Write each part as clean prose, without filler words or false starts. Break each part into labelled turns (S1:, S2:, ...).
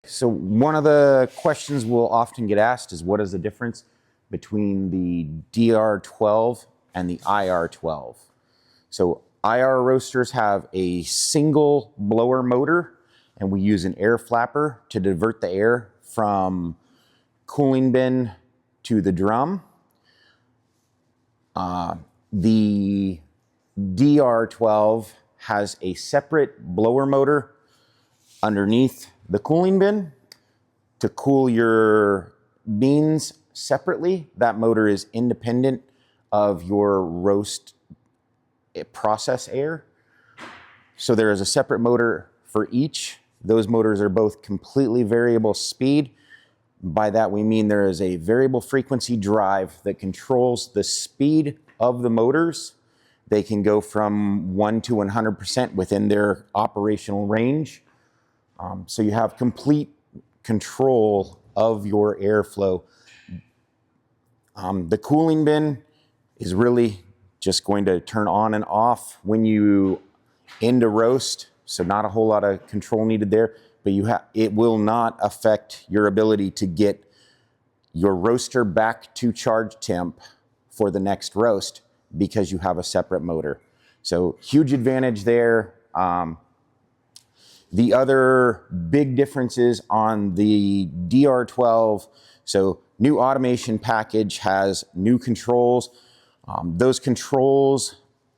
S1: So one of the questions we'll often get asked is what is the difference between the DR-12 and the IR-12? So IR roasters have a single blower motor, and we use an air flapper to divert the air from cooling bin to the drum. The DR-12 has a separate blower motor underneath the cooling bin to cool your beans separately. That motor is independent of your roast process air. So there is a separate motor for each. Those motors are both completely variable speed. By that we mean there is a variable frequency drive that controls the speed of the motors. They can go from 1 to 100% within their operational range. So you have complete control of your airflow. The cooling bin is really just going to turn on and off when you end a roast, so not a whole lot of control needed there, but it will not affect your ability to get your roaster back to charge temp for the next roast because you have a separate motor. So huge advantage there. The other big differences on the DR-12, so new automation package has new controls. Those controls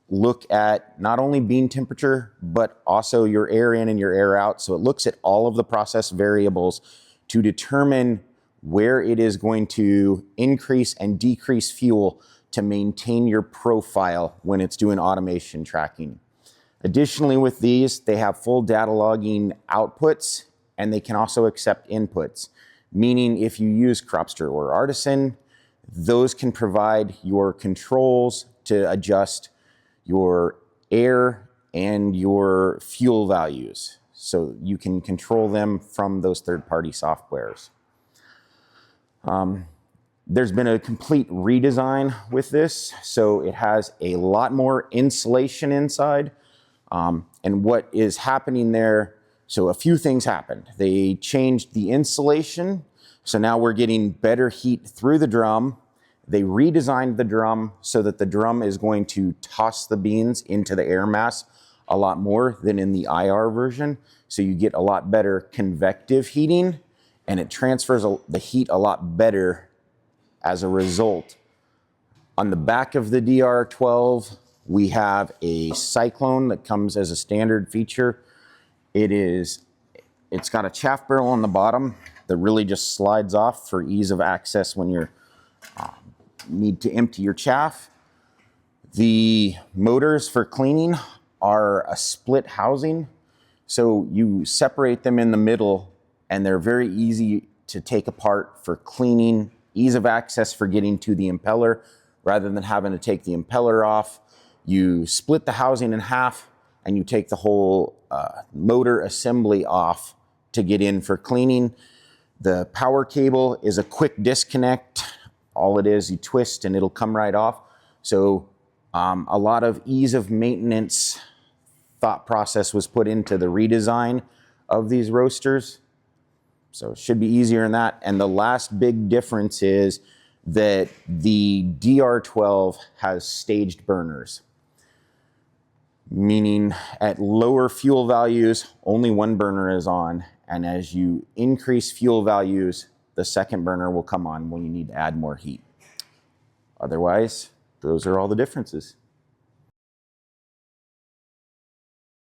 S1: look at not only bean temperature, but also your air in and your air out. So it looks at all of the process variables to determine where it is going to increase and decrease fuel to maintain your profile when it's doing automation tracking. Additionally, with these, they have full data logging outputs, and they can also accept inputs, meaning if you use Cropster or Artisan, those can provide your controls to adjust your air and your fuel values. So you can control them from those third-party softwares. There's been a complete redesign with this. So it has a lot more insulation inside. And what is happening there, so a few things happened. They changed the insulation. So now we're getting better heat through the drum. They redesigned the drum so that the drum is going to toss the beans into the air mass a lot more than in the IR version. So you get a lot better convective heating, and it transfers the heat a lot better as a result. On the back of the DR-12, we have a cyclone that comes as a standard feature. It's got a chaff barrel on the bottom that really just slides off for ease of access when you're need to empty your chaff. The motors for cleaning are a split housing. So you separate them in the middle, and they're very easy to take apart for cleaning, ease of access for getting to the impeller, rather than having to take the impeller off. You split the housing in half, and you take the whole motor assembly off to get in for cleaning. The power cable is a quick disconnect. All it is, you twist and it'll come right off. So a lot of ease of maintenance thought process was put into the redesign of these roasters. So it should be easier in that. And the last big difference is that the DR-12 has staged burners, meaning at lower fuel values, only one burner is on. And as you increase fuel values, the second burner will come on when you need to add more heat. Otherwise, those are all the differences.